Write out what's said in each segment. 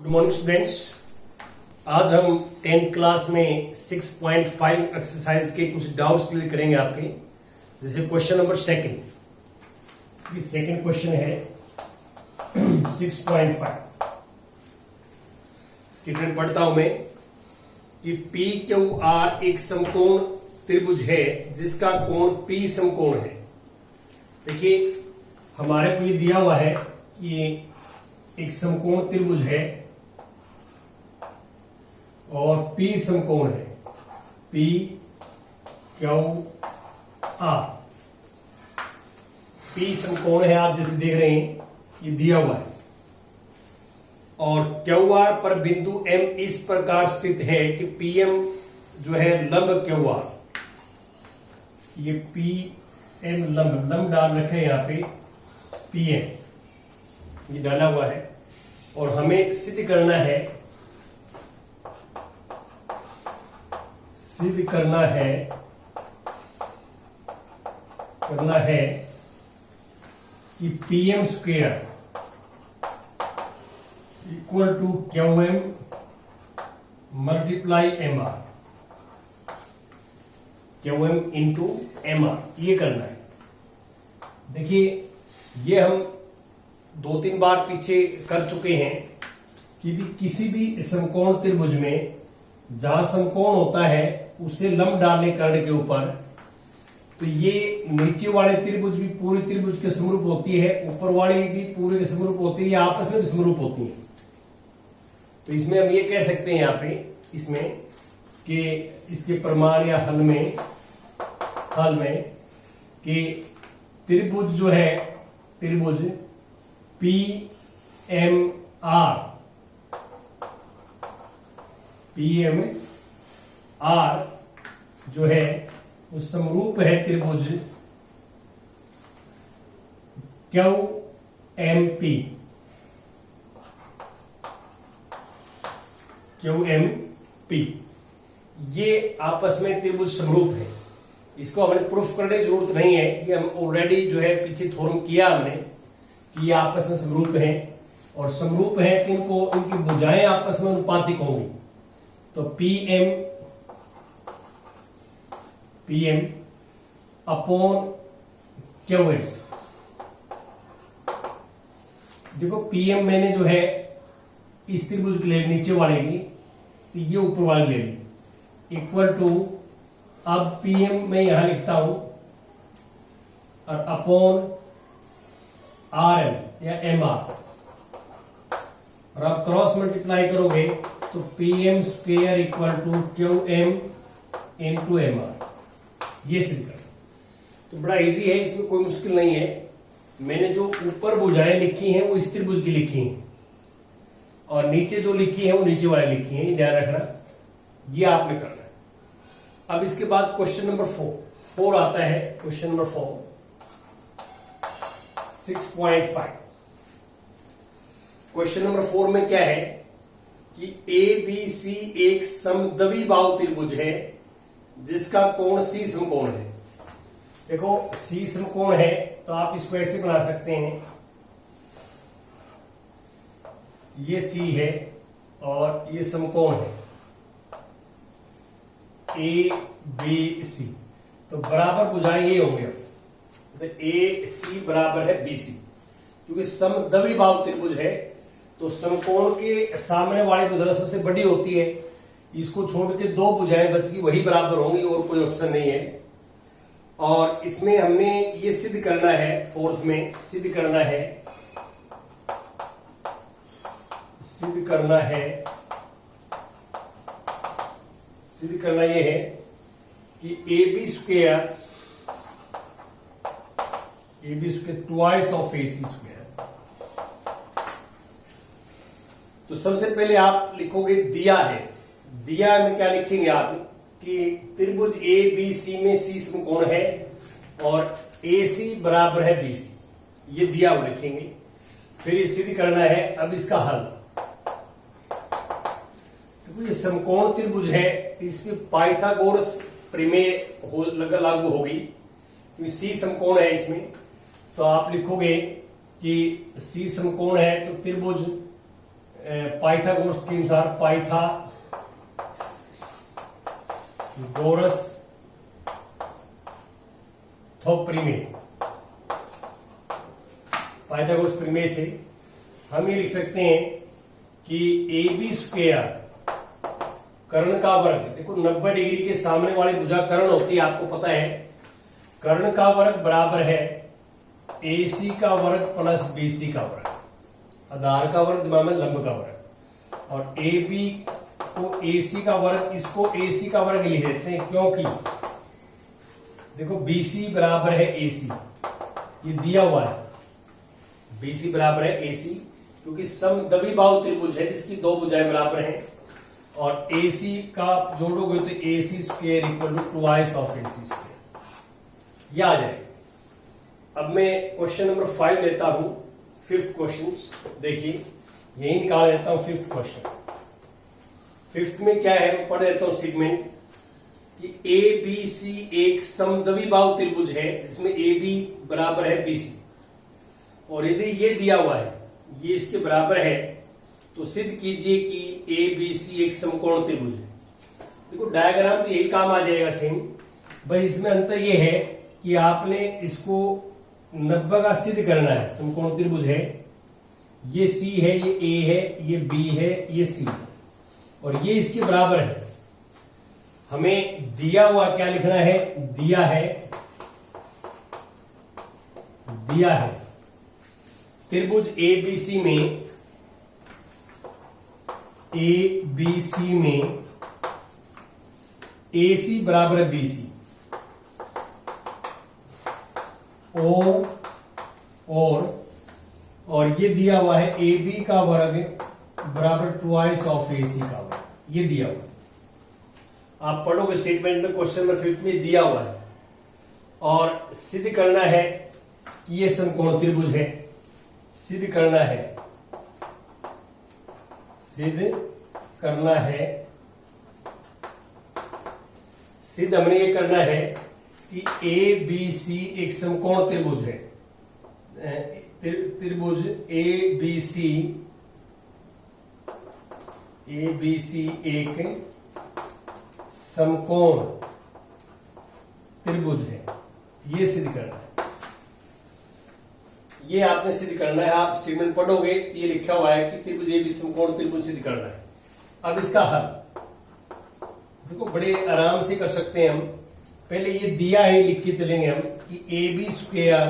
Good morning students. आज हम 10th class में 6.5 एक्सरसाइज के कुछ डाउट्स क्लियर करेंगे आपके। जैसे क्वेश्चन नंबर सेकंड क्वेश्चन है 6.5। स्टेटमेंट पढ़ता हूं मैं कि पी क्यू आर एक समकोण त्रिभुज है जिसका कोण पी समकोण है। देखिए हमारे को ये दिया हुआ है कि एक समकोण त्रिभुज है और P समकोण है, P क्यू आर। P समकोण है, आप जैसे देख रहे हैं ये दिया हुआ है और क्यू आर पर बिंदु M इस प्रकार स्थित है कि PM जो है लंब क्यू आर, ये PM लंब डाल रखे हैं यहाँ पे PM ये डाला हुआ है और हमें सिद्ध करना है कि PM square equal to QM multiply MR, QM into MR, ये करना है। देखिए ये हम 2-3 बार पीछे कर चुके हैं कि भी किसी भी समकोण त्रिभुज में जहां समकोण होता है उसे लंब डालने कर्ण के ऊपर, तो ये नीचे वाले त्रिभुज भी पूरे त्रिभुज के समरूप होती है, ऊपर वाली भी पूरे के समरूप होती है, ये आपस में भी समरूप होती है। तो इसमें हम ये कह सकते हैं यहाँ पे इसमें कि इसके प्रमाण या हल में कि त्रिभुज जो है त्रिभुज PMR जो है वो समरूप है त्रिभुज QMP। ये आपस में त्रिभुज समरूप है। इसको हमें प्रूफ करने की जरूरत नहीं है, ये हम ऑलरेडी जो है पीछे थ्योरम किया हमने कि ये आपस में समरूप हैं और समरूप है कि इनकी भुजाएं आपस में अनुपातिक होंगी। तो PM अपॉन QM। देखो PM मैंने जो है इस त्रिभुज के लिए नीचे वाले की, तो ये ऊपर वाले ले ली, इक्वल टू, अब PM मैं यहां लिखता हूं और अपॉन RM या MR, और आप क्रॉस मल्टीप्लाई करोगे तो PM square equal to QM into MR, ये सिद्ध कर। तो बड़ा इजी है, इसमें कोई मुश्किल नहीं है। मैंने जो ऊपर भुजाएं लिखी हैं वो इस त्रिभुज की लिखी हैं और नीचे जो लिखी है वो नीचे वाली लिखी है, ये ध्यान रखना, ये आपने करना है। अब इसके बाद क्वेश्चन नंबर 4 आता है। Question number 4 6.5। क्वेश्चन नंबर 4 में क्या है कि ABC एक समद्विबाहु त्रिभुज है जिसका कोण C समकोण है। देखो C समकोण है तो आप इसको ऐसे बना सकते हैं, ये C है और ये समकोण है ABC, तो बराबर भुजाएं ये होंगे। तो AC बराबर है BC, क्योंकि समद्विबाहु त्रिभुज है तो समकोण के सामने वाली भुजा सबसे बड़ी होती है, इसको छोड़ के 2 भुजाएं बच गई, वही बराबर होंगी और कोई ऑप्शन नहीं है। और इसमें हमने ये सिद्ध करना है, 4th में सिद्ध करना ये है कि AB square twice of AC square. तो सबसे पहले आप लिखोगे दिया में क्या लिखेंगे आप कि त्रिभुज ABC में C समकोण है और AC बराबर है BC, ये दिया वो लिखेंगे। फिर ये सिद्ध करना है। अब इसका हल, तो ये समकोण त्रिभुज है, इसमें पाइथागोरस प्रमेय लागू होगी क्योंकि C समकोण है इसमें। तो आप लिखोगे कि C समकोण है तो त्रिभुज पाइथागोरस के अनुसार पाइथागोरस प्रमेय, पाइथागोरस प्रमेय से हम ये लिख सकते हैं कि ए बी स्क्वेयर कर्ण का वर्ग, देखो 90 डिग्री के सामने वाली भुजा कर्ण होती है, आपको पता है। कर्ण का वर्ग बराबर है AC का वर्ग प्लस BC का वर्ग, आधार का वर्ग जमा में लंब का वर्ग। और AB को AC का वर्ग, इसको AC का वर्ग लिख देते हैं, क्योंकि देखो BC बराबर है AC, ये दिया हुआ है। BC बराबर है AC, क्योंकि समद्विबाहु त्रिभुज है जिसकी दो भुजाएं बराबर हैं। और AC का जोड़ोगे तो AC square equal to twice of AC square, ये आ जाए। अब मैं क्वेश्चन नंबर 5 लेता हूं, 5th क्वेश्चन। देखिए यही निकाल लेता हूं 5th क्वेश्चन। 5th में क्या है, मैं पढ़ देता हूं स्टेटमेंट कि ABC एक समद्विबाहु त्रिभुज है जिसमें AB बराबर है BC, और यदि ये दिया हुआ है ये इसके बराबर है तो सिद्ध कीजिए कि ABC एक समकोण त्रिभुज है। देखो डायग्राम तो यही काम आ जाएगा सेम, बस इसमें अंतर ये है कि आपने इसको 90 का सिद्ध करना है। समकोण त्रिभुज है, ये C है, ये A है, ये B है, ये C, और ये इसके बराबर है। हमें दिया हुआ क्या लिखना है, दिया है त्रिभुज ABC में AC बराबर है BC, और ये दिया हुआ है AB का वर्ग बराबर ट्वाइस ऑफ AC का वर्ग, ये दिया हुआ। आप पढ़ोगे स्टेटमेंट में, क्वेश्चन नंबर 5 में दिया हुआ है, और सिद्ध करना है कि ये समकोण त्रिभुज है। सिद्ध करना है, सिद्ध हमने ये करना है कि ABC एक समकोण त्रिभुज है। त्रिभुज ABC एक समकोण त्रिभुज है, ये सिद्ध करना है। ये आपने सिद्ध करना है। आप स्टेटमेंट पढ़ोगे तो ये लिखा हुआ है कि त्रिभुज AB समकोण त्रिभुज सिद्ध करना है। अब इसका हल देखो बड़े आराम से कर सकते हैं हम। पहले ये दिया है, लिख के चलेंगे हम कि AB square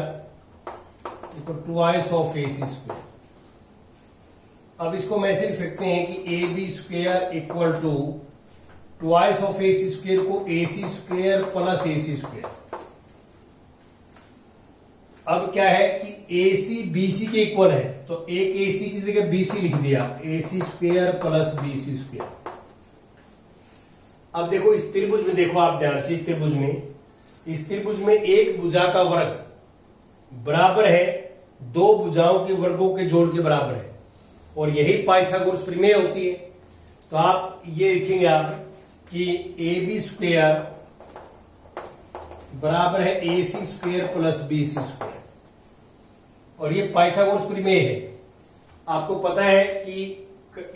equal twice of AC square. अब इसको मैं ऐसे लिख सकते हैं कि AB square equal to twice of AC square को AC square plus AC square. अब क्या है कि AC BC के इक्वल है, तो एक AC की जगह BC लिख दिया, AC square plus BC square. अब देखो इस त्रिभुज में, देखो आप ध्यान से, इस त्रिभुज में एक भुजा का वर्ग बराबर है दो भुजाओं के वर्गों के जोड़ के बराबर है, और यही पाइथागोरस प्रमेय होती है। तो आप ये लिखेंगे आप कि AB स्क्वायर बराबर है AC square plus BC square, और ये पाइथागोरस प्रमेय है। आपको पता है कि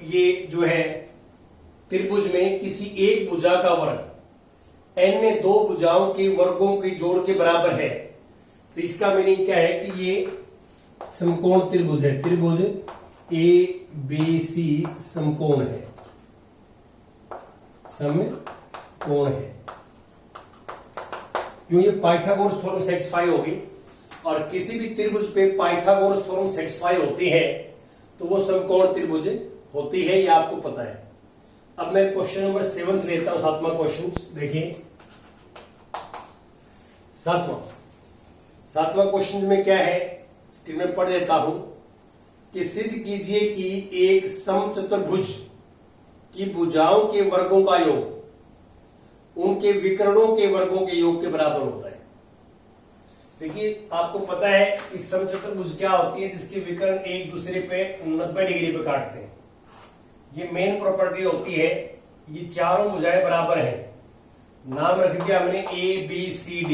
ये जो है त्रिभुज में किसी एक भुजा का वर्ग n दो भुजाओं के वर्गों के जोड़ के बराबर है, तो इसका मीनिंग क्या है कि ये समकोण त्रिभुज है। त्रिभुज ABC समकोण है, समकोण है, क्यों ये पाइथागोरस थ्योरम सेटिस्फाई होगी। और किसी भी त्रिभुज पे पाइथागोरस थ्योरम सेटिस्फाई होती है तो वो समकोण त्रिभुज होती है, ये आपको पता है। अब मैं क्वेश्चन नंबर 7 लेता हूं, 7वां क्वेश्चन। देखिए 7वां क्वेश्चन में क्या है, स्टेटमेंट पढ़ देता हूं कि सिद्ध कीजिए कि एक समचतुर्भुज की भुजाओं के वर्गों का योग उनके विकर्णों के वर्गों के योग के बराबर होता है। देखिए आपको पता है कि समचतुर्भुज क्या होती है, जिसके विकर्ण एक दूसरे पे 90 डिग्री पे काटते हैं। ये मेन प्रॉपर्टी होती है। ये चारों भुजाएं बराबर हैं, नाम रख दिया हमने ABCD,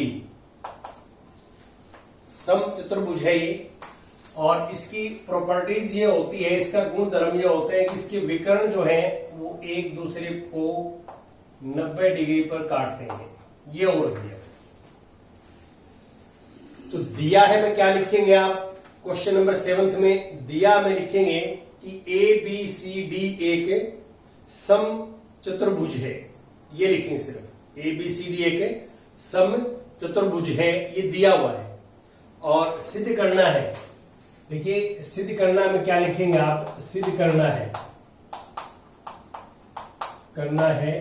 समचतुर्भुज है ये। और इसकी प्रॉपर्टीज ये होती है, इसका गुण धर्म ये होते हैं कि इसके विकर्ण जो है वो एक दूसरे को 90 डिग्री पर काटते हैं। ये और दिया तो दिया है में क्या लिखेंगे आप क्वेश्चन नंबर 7 में दिया में लिखेंगे कि ए बी सी डी एक सम चतुर्भुज है। ये लिखेंगे सिर्फ ए बी सी डी एक सम चतुर्भुज है, ये दिया हुआ है। और सिद्ध करना है, देखिए सिद्ध करना में क्या लिखेंगे आप, सिद्ध करना है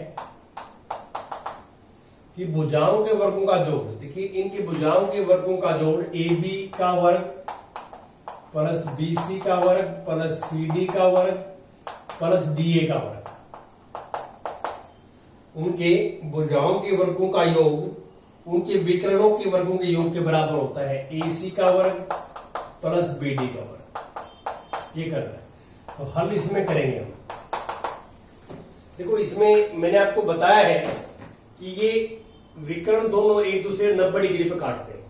कि भुजाओं के वर्गों का जोड़, देखिए इनकी भुजाओं के वर्गों का जोड़ ए बी का वर्ग प्लस बी सी का वर्ग प्लस सी डी का वर्ग प्लस डी ए का वर्ग, उनके भुजाओं के वर्गों का योग उनके विकर्णों के वर्गों के योग के बराबर होता है। ए सी का वर्ग प्लस बी डी का वर्ग, ये करना है। तो हल इसमें करेंगे हम। देखो इसमें मैंने आपको बताया है कि ये विकर्ण दोनों एक दूसरे 90 डिग्री पे काटते हैं।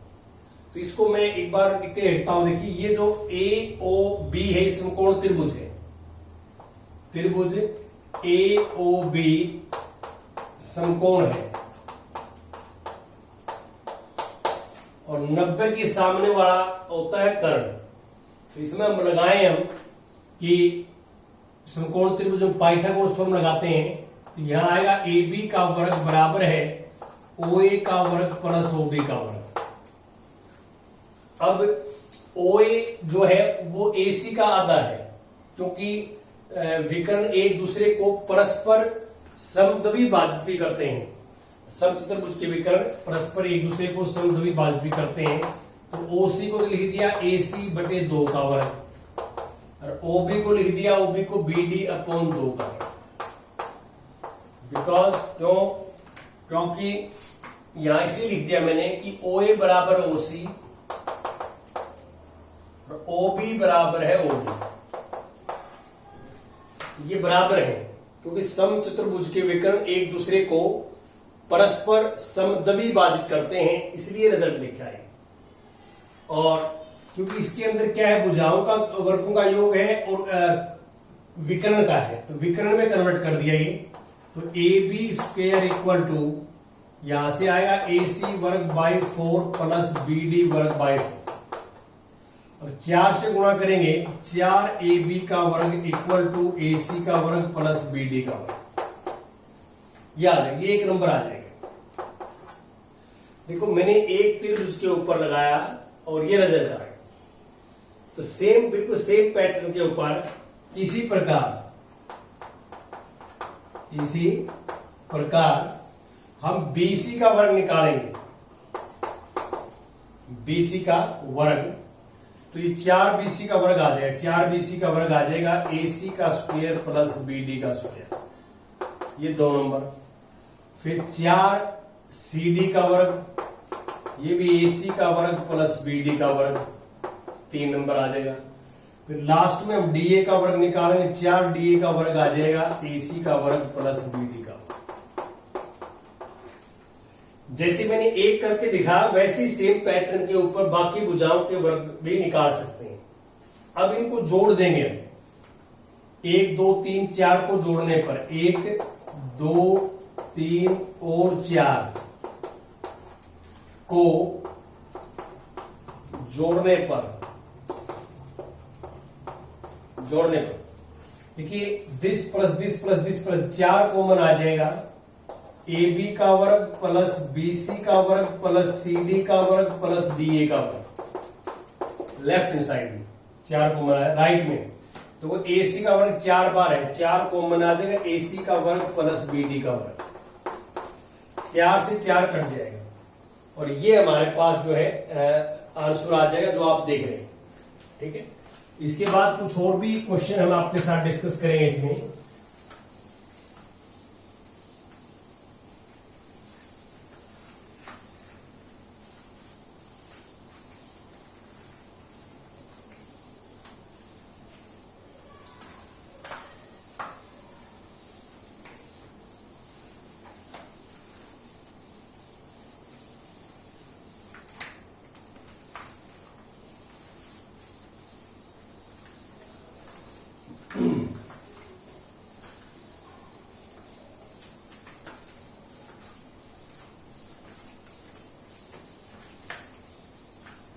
तो इसको मैं एक बार लिख के लिखता हूं। देखिए ये जो ए ओ बी है समकोण त्रिभुज है, त्रिभुज ए ओ बी समकोण है और 90 के सामने वाला होता है कर्ण। तो इसमें हम लगाए हम कि समकोण त्रिभुज पाइथागोरस थ्योरम लगाते हैं तो यहां आएगा ए बी का वर्ग बराबर है ओ ए का वर्ग प्लस ओ बी का वर्ग। अब ओ ए जो है वो ए सी का आधा है, क्योंकि विकर्ण एक दूसरे को परस्पर समद्वि भाजित भी करते हैं। समचतुर्भुज के विकर्ण परस्पर एक दूसरे को समद्वि भाजित भी करते हैं। तो ओ सी को लिख दिया ए सी बटे 2 का वर्ग और ओ बी को लिख दिया ओ बी को बी डी अपॉन 2 का वर्ग। बिकॉज क्योंकि यहां इसलिए लिख दिया मैंने कि ओ ए बराबर ओ सी और ओ बी बराबर है ओ बी, ये बराबर है क्योंकि समचतुर्भुज के विकर्ण एक दूसरे को परस्पर समद्वि भाजित करते हैं, इसलिए रिजल्ट लिखा है। और क्योंकि इसके अंदर क्या है, भुजाओं का वर्गों का योग है और विकर्ण का है, तो विकर्ण में कन्वर्ट कर दिया ये। तो A B square equal to यहां से आएगा ए सी वर्ग बाई 4 प्लस बी डी वर्ग बाई 4। अब 4 से गुणा करेंगे, 4 ए बी का वर्ग इक्वल टू ए सी का वर्ग प्लस बी डी का वर्ग, ये आ जाएगा, ये एक नंबर आ जाएगा। देखो मैंने एक तीर उसके ऊपर लगाया और ये रिजल्ट आ गया। तो सेम बिल्कुल सेम पैटर्न के ऊपर इसी प्रकार हम BC का वर्ग निकालेंगे। BC का वर्ग, तो ये 4 BC का वर्ग आ जाएगा, 4 BC का वर्ग आ जाएगा AC का स्क्वायर प्लस BD का स्क्वायर, ये 2 नंबर। फिर 4 CD का वर्ग, ये भी AC का वर्ग प्लस BD का वर्ग, 3 नंबर आ जाएगा। फिर लास्ट में हम DA का वर्ग निकालेंगे, 4 DA का वर्ग आ जाएगा AC का वर्ग प्लस BD का वर्ग। जैसे मैंने एक करके दिखा वैसे ही सेम पैटर्न के ऊपर बाकी भुजाओं के वर्ग भी निकाल सकते हैं। अब इनको जोड़ देंगे, 1 2 3 4 को जोड़ने पर 1 2 3 और 4 को जोड़ने पर देखिए this plus this plus this plus 4 common आ जाएगा। ए बी का वर्ग प्लस बी सी का वर्ग प्लस सी डी का वर्ग प्लस डी ए का वर्ग, लेफ्ट हैंड साइड में 4 कॉमन आया, राइट में तो वो ए सी का वर्ग 4 बार है, 4 कॉमन आ जाएगा, ए सी का वर्ग प्लस बी डी का वर्ग, 4 से 4 कट जाएगा और ये हमारे पास जो है आंसर आ जाएगा जो आप देख रहे हैं। ठीक है, इसके बाद कुछ और भी क्वेश्चन हम आपके साथ डिस्कस करेंगे इसमें।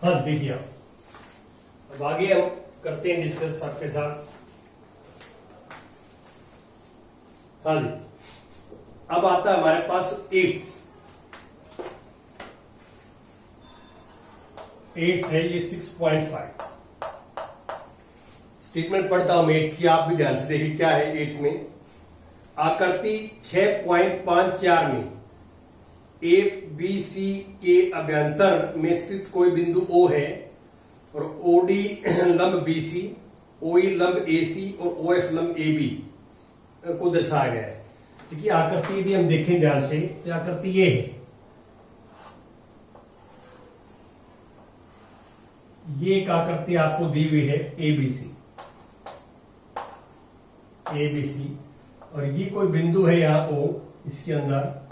हाँ देखिए, अब आगे हम करते हैं डिस्कस आपके साथ। हाँ जी, अब आता है हमारे पास एट्थ है ये 6.5। स्टेटमेंट पढ़ता हूं मैं एट्थ की, आप भी ध्यान से देखिए क्या है एट्थ में। आकृति 6.54 में ए बी सी के अभ्यंतर में स्थित कोई बिंदु O है और OD लंब BC, OE लंब AC और OF लंब AB को दर्शाया गया है। देखिए आकृति यदि हम देखें ध्यान से तो आकृति ये है, ये एक आकृति आपको दी हुई है ABC और ये कोई बिंदु है यहां O, इसके अंदर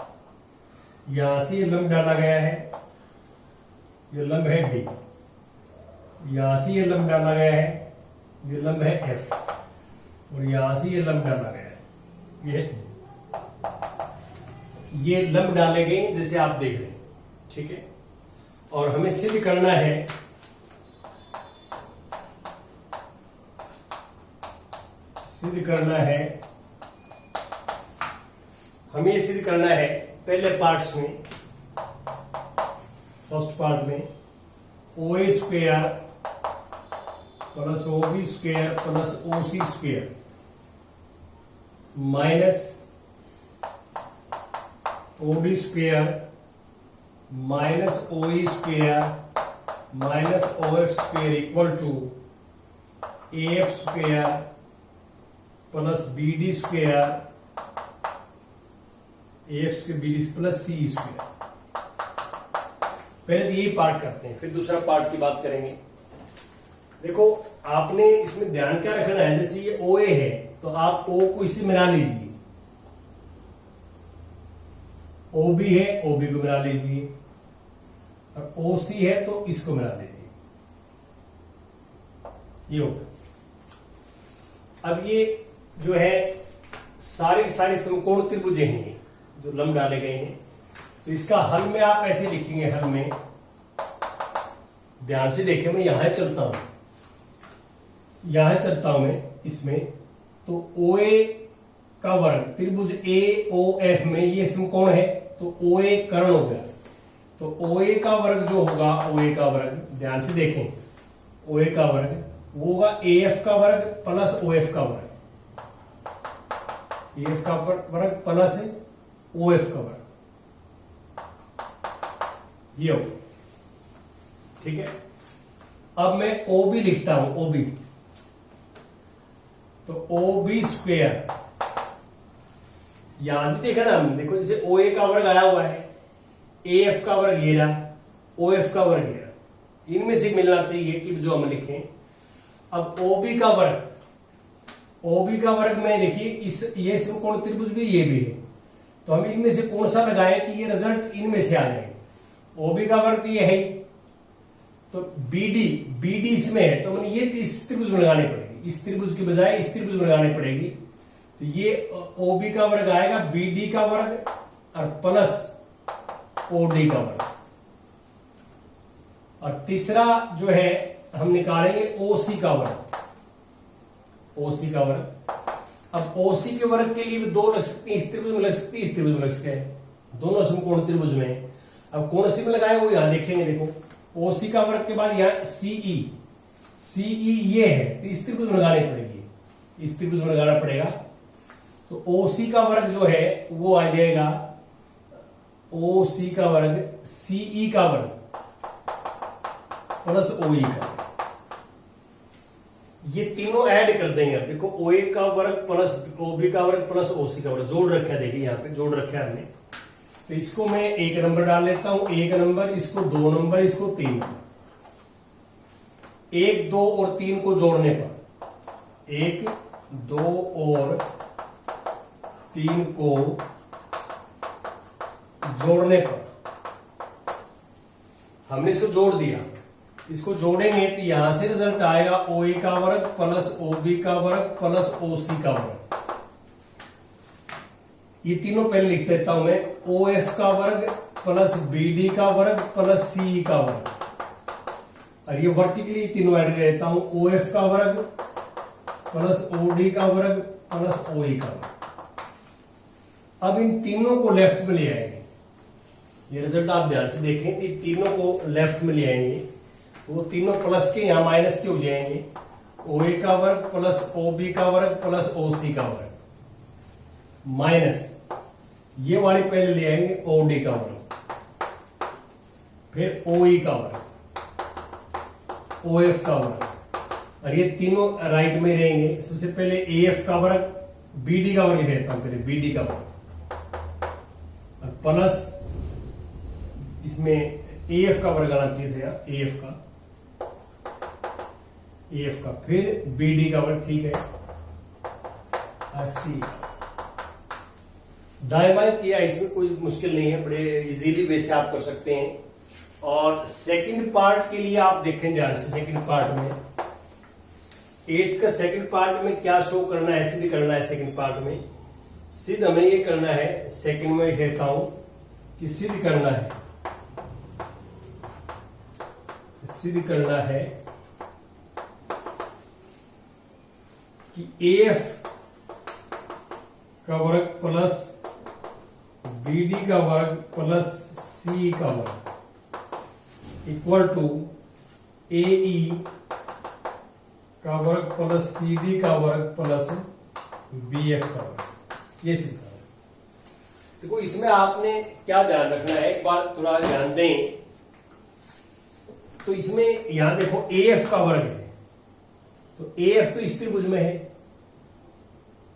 यहां से ये लंब डाला गया है, ये लंब है D, यहां से ये लंब डाला गया है, ये लंब है F और यहां से ये लंब डाला गया है, ये लंब डाले गए जैसे आप देख रहे हैं, ठीक है। और हमें सिद्ध करना है हमें ये सिद्ध करना है पहले पार्ट्स में, फर्स्ट पार्ट में OA square plus OB square plus OC square minus OD square minus OE square minus OF square equal to AF square plus BD square AF square BD plus CE square. पहले तो यही part करते हैं, फिर दूसरा part की बात करेंगे। देखो आपने इसमें ध्यान क्या रखना है, जैसे ये OA है तो आप O को इसी मिला लीजिए, OB है OB को मिला लीजिए और OC है तो इसको मिला लीजिए, ये हो गया। अब ये जो है सारी समकोण त्रिभुज हैं जो लंब डाले गए हैं, तो इसका हल में आप ऐसे लिखेंगे, हल में ध्यान से देखें, मैं यहां चलता हूं मैं इसमें, तो OA का वर्ग त्रिभुज AOF में ये समकोण है तो OA कर्ण हो गया, तो OA का वर्ग जो होगा, OA का वर्ग ध्यान से देखें, OA का वर्ग वो होगा AF का वर्ग प्लस OF का वर्ग, AF का वर्ग प्लस OF का वर्ग, ये हो, ठीक है। अब मैं OB लिखता हूं, OB तो OB स्क्वायर, यहां भी देखा ना हमने, देखो जैसे OA का वर्ग आया हुआ है, AF का वर्ग ये रहा, OF का वर्ग ये रहा, इनमें से मिलना चाहिए कि जो हम लिखें। अब OB का वर्ग में देखिए इस ये समकोण त्रिभुज भी ये भी है, तो हम इनमें से कौन सा लगाएं कि ये रिजल्ट इनमें से आ जाए। OB का वर्ग तो ये है, तो BD इसमें है, तो मैंने ये इस त्रिभुज में लगानी पड़ेगी, इस त्रिभुज की बजाय इस त्रिभुज में लगानी पड़ेगी, तो ये OB का वर्ग आएगा BD का वर्ग और प्लस OD का वर्ग, और तीसरा जो है हम निकालेंगे OC का वर्ग, अब OC के वर्ग के लिए भी दो लग सकते हैं, इस त्रिभुज में लग सकते हैं, इस त्रिभुज में लग सकते हैं, दोनों समकोण त्रिभुज में। अब कौन सी में लगाए वो यहां देखेंगे, देखो OC का वर्ग के बाद यहां CE ये है, तो इस त्रिभुज में लगानी पड़ेगी, इस त्रिभुज में लगाना पड़ेगा, तो OC का वर्ग जो है वो आ जाएगा OC का वर्ग CE का वर्ग प्लस OE का, ये तीनों ऐड कर देंगे। अब देखो OA का वर्ग प्लस OB का वर्ग प्लस OC का वर्ग जोड़ रखा है, देखिए यहां पे जोड़ रखा है हमने, तो इसको मैं 1 नंबर डाल लेता हूं, 1 नंबर, इसको 2 नंबर, इसको 3 नंबर। 1, 2 और 3 को जोड़ने पर, 1, 2 और 3 को जोड़ने पर हमने इसको जोड़ दिया, इसको जोड़ेंगे तो यहां से रिजल्ट आएगा OA का वर्ग प्लस OB का वर्ग प्लस OC का वर्ग। ये तीनों पहले लिख देता हूं मैं, OF का वर्ग प्लस BD का वर्ग प्लस CE का वर्ग, और ये वर्टिकली तीनों ऐड कर देता हूं, ओ एफ का वर्ग प्लस ओ डी का वर्ग प्लस ओ ई का वर्ग। अब इन तीनों को लेफ्ट में ले आएंगे, ये रिजल्ट आप ध्यान से देखें, इन तीनों को लेफ्ट में ले आएंगे तो वो तीनों प्लस के यहां माइनस के हो जाएंगे, ओ ए का वर्ग प्लस ओ बी का वर्ग प्लस ओ सी का वर्ग माइनस ये वाले पहले ले आएंगे ओ डी का वर्ग, फिर ओ ई का वर्ग, ओ एफ का वर्ग, और ये तीनों राइट में रहेंगे। सबसे पहले ए एफ का वर्ग, बी डी का वर्ग लिख देता हूं, पहले बी डी का वर्ग प्लस इसमें ए एफ का वर्ग आना चाहिए था, ए एफ का, फिर बी डी का वर्ग, ठीक है, सी। दाएं बाएं किया, इसमें कोई मुश्किल नहीं है, बड़े इजीली वैसे आप कर सकते हैं। और सेकंड पार्ट के लिए आप देखें ध्यान से, सेकंड पार्ट में 8 का सेकंड पार्ट में क्या शो करना है, सिद्ध करना है। सेकंड पार्ट में सिद्ध हमें ये करना है, सेकंड में कहता हूं कि सिद्ध करना है, सिद्ध करना है कि ए एफ का वर्ग प्लस बी डी का वर्ग प्लस सी का वर्ग इक्वल टू ए ई का वर्ग प्लस सी डी का वर्ग प्लस बी एफ का वर्ग। ये सिद्ध है। देखो इसमें आपने क्या ध्यान रखना है, एक बार थोड़ा ध्यान दें तो इसमें यहां देखो ए एफ का वर्ग है, तो ए एफ तो इस त्रिभुज में है,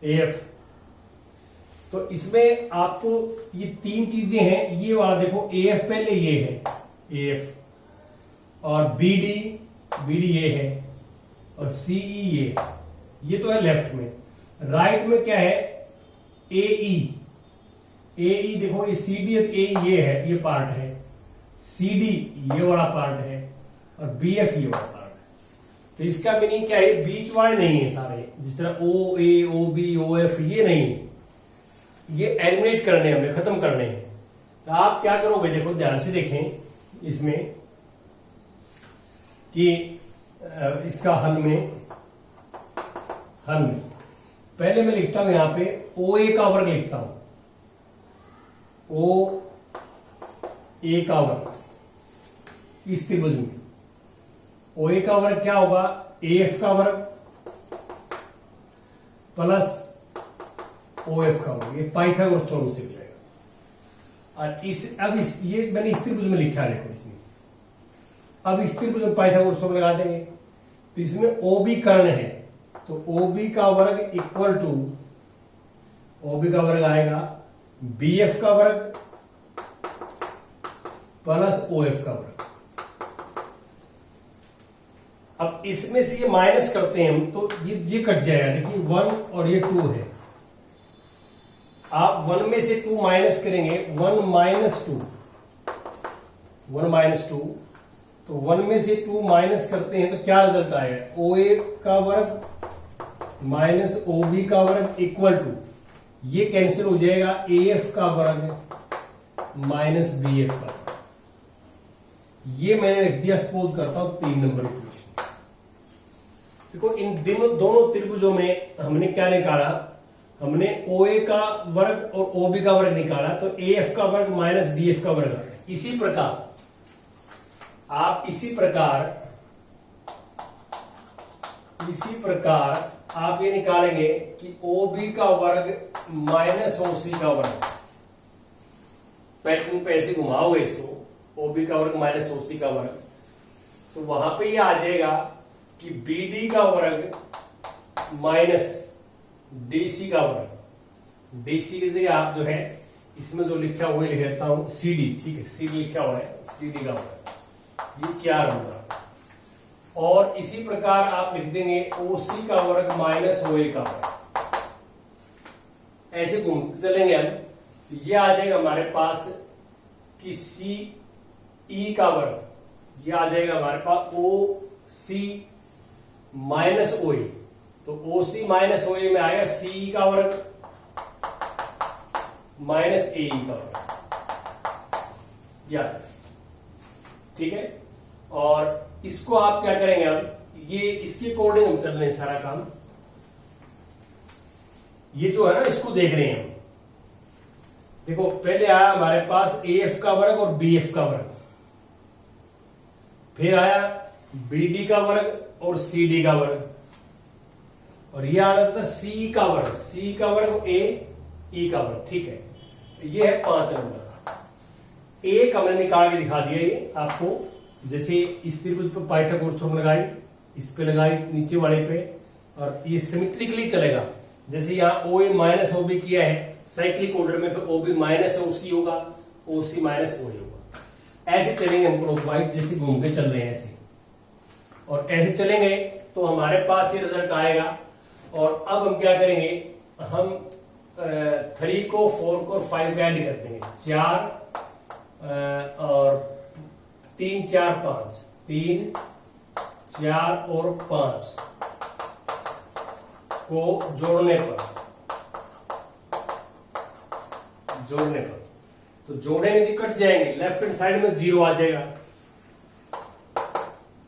ए एफ, तो इसमें आपको ये तीन चीजें हैं, ये वाला देखो ए एफ पहले ये है ए एफ, और बी डी ये है, और सी ई ये तो है लेफ्ट में। राइट में क्या है, ए ई देखो, ये सी डी ये है, ये पार्ट है, सी डी ये वाला पार्ट है, और बी एफ ये वाला पार्ट है। तो इसका मीनिंग क्या है, बीच वाले नहीं है सारे, जिस तरह ओ ए ओ बी ओ एफ ये नहीं, ये एलिमिनेट करने हमें, खत्म करने हैं। तो आप क्या करोगे, देखो ध्यान से देखें इसमें कि इसका हल में पहले मैं लिखता हूं यहां पे ओ ए का वर्ग लिखता हूं, ओ ए का वर्ग इस त्रिभुज में, ओ ए का वर्ग क्या होगा, ए एफ का वर्ग प्लस ओ एफ का वर्ग, ये पाइथागोरस थ्योरम से मिलेगा। और ये मैंने इस त्रिभुज में लिखा है, देखो इसमें, अब इस त्रिभुज में पाइथागोरस थ्योरम लगा देंगे, तो इसमें ओ बी कर्ण है, तो ओ बी का वर्ग इक्वल टू, ओ बी का वर्ग आएगा बी एफ का वर्ग प्लस ओ एफ का वर्ग। अब इसमें से ये माइनस करते हैं हम, तो ये कट जाएगा, देखिए 1 और ये 2 है, आप 1 में से 2 माइनस करेंगे, 1 माइनस 2, तो 1 में से 2 माइनस करते हैं तो क्या रिजल्ट आएगा, ओ ए का वर्ग माइनस ओ बी का वर्ग इक्वल टू, ये कैंसिल हो जाएगा, ए एफ का वर्ग माइनस बी एफ का वर्ग। ये मैंने लिख दिया, सपोज करता हूं 3 नंबर इक्वेशन। देखो इन दोनों त्रिभुजों में हमने क्या निकाला, हमने ओ ए का वर्ग और ओ बी का वर्ग निकाला, तो ए एफ का वर्ग माइनस बी एफ का वर्ग आ गया। इसी प्रकार आप ये निकालेंगे कि ओ बी का वर्ग माइनस ओ सी का वर्ग, पैटर्न पे ऐसे घुमाओगे इसको, ओ बी का वर्ग माइनस ओ सी का वर्ग, तो वहां पे ये आ जाएगा कि बी डी का वर्ग माइनस डी सी का वर्ग। डी सी की जगह आप जो है इसमें जो लिखा हुआ लिख देता हूं सी डी, ठीक है, सी डी लिखा हुआ है, सी डी का वर्ग, ये 4 होगा। और इसी प्रकार आप लिख देंगे ओ सी का वर्ग माइनस ओ ए का वर्ग, ऐसे घूमते चलेंगे हम, तो ये आ जाएगा हमारे पास कि सी ई का वर्ग, ये आ जाएगा हमारे पास ओ सी माइनस ओ ए, तो ओ सी माइनस ओ ए में आएगा सी का वर्ग माइनस ए का वर्ग, याद, ठीक है। और इसको आप क्या करेंगे, अब ये इसके अकॉर्डिंग हम चल रहे हैं सारा काम। ये जो है ना, इसको देख रहे हैं हम। देखो पहले आया हमारे पास AF का वर्ग और BF का वर्ग, फिर आया BD का वर्ग और CD का वर्ग, और ये आ रहा था CE का वर्ग, CE का वर्ग और AE का वर्ग। ठीक है, ये है 5 नंबर। एक हमने निकाल के दिखा दिया ये आपको, जैसे इस त्रिभुज पे पाइथागोरस थ्योरम लगाई, इस पे लगाई नीचे वाले पे, और ये सिमेट्रिकली चलेगा। जैसे यहाँ OA माइनस OB किया है साइक्लिक ऑर्डर में, तो OB माइनस OC होगा, OC माइनस OA होगा। ऐसे चलेंगे हम क्लॉकवाइज, जैसे घूम के चल रहे हैं ऐसे, और ऐसे चलेंगे तो हमारे पास ये रिजल्ट आएगा। और अब हम क्या करेंगे, हम 3 को 4 को 5 को ऐड कर देंगे, 4 और 3 4 5, 3 4 और 5 को जोड़ने पर तो जोड़ेंगे तो कट जाएंगे, लेफ्ट हैंड साइड में 0 आ जाएगा,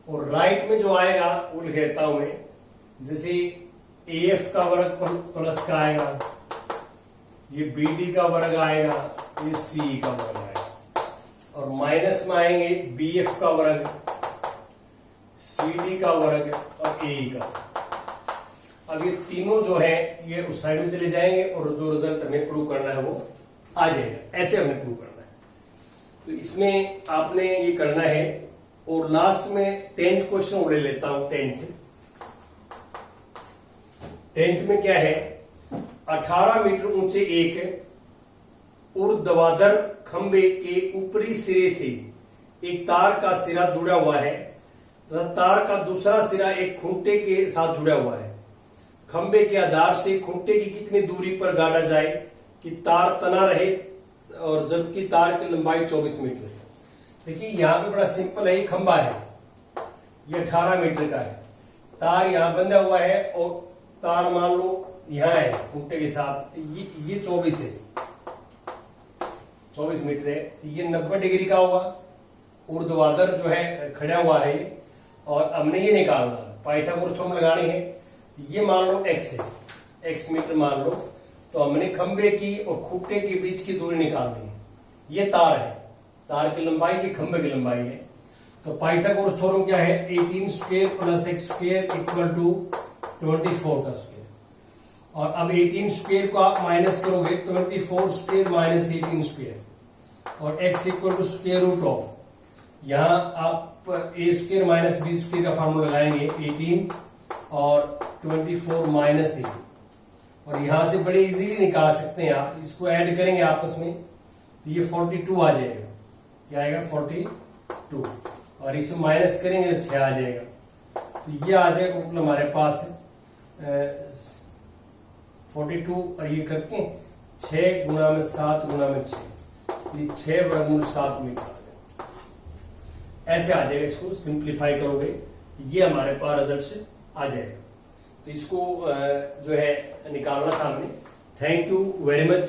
और राइट में जो आएगा वो लिखता हूं मैं, जैसे AF का वर्ग प्लस का आएगा, ये BD का वर्ग आएगा, ये CE का वर्ग आएगा, और माइनस में आएंगे BF का वर्ग, CD का वर्ग और AE का वर्ग। अब ये तीनों जो है ये उस साइड में चले जाएंगे, और जो रिजल्ट हमें प्रूव करना है वो आ जाएगा। ऐसे हमें प्रूव करना है, तो इसमें आपने ये करना है। और लास्ट में 10th क्वेश्चन और ले लेता हूं। 10th में क्या है, 18 मीटर ऊंचे एक ऊर्ध्वाधर खंबे के ऊपरी सिरे से एक तार का सिरा जुड़ा हुआ है तथा तार का दूसरा सिरा एक खूंटे के साथ जुड़ा हुआ है। खंबे के आधार से खूंटे की कितनी दूरी पर गाड़ा जाए कि तार तना रहे, और जबकि तार की लंबाई 24 मीटर है। देखिए यहां पे बड़ा सिंपल है, ये खंबा है, ये 18 मीटर का है, तार यहां बंधा हुआ है, और तार मान लो यहां है खूंटे के साथ, ये 24 है, 24 मीटर है, तो ये 90 डिग्री का होगा। ऊर्ध्वाधर जो है खड़ा हुआ है, और हमने ये निकालना, पाइथागोरस थ्योरम लगानी है। ये मान लो x है, x मीटर मान लो, तो हमने खंबे की और खूंटे के बीच की दूरी निकालनी है। ये तार है, तार की लंबाई, ये खंबे की लंबाई है। तो पाइथागोरस थ्योरम क्या है, 18 square plus x square equal to 24 का स्क्वायर। और अब 18 स्क्वायर को आप माइनस करोगे, 24 स्क्वायर माइनस 18 स्क्वायर, और x equal to square root of, यहां आप a square minus b square का फॉर्मूला लगाएंगे, 18 और 24 माइनस 18, और यहां से बड़े इजीली निकाल सकते हैं आप। इसको ऐड करेंगे आपस में तो ये 42 आ जाएगा। क्या आएगा, 42, और इसे माइनस करेंगे तो 6 आ जाएगा। तो ये आ जाएगा टोटल हमारे पास 42, और ये करके 6 गुना में 7 गुना में 6, ये 6 वर्गमूल 7 मीटर आ जाएगा। ऐसे आ जाएगा, इसको सिंप्लीफाई करोगे ये हमारे पास रिजल्ट से आ जाएगा। तो इसको जो है निकालना था हमने। Thank you very much.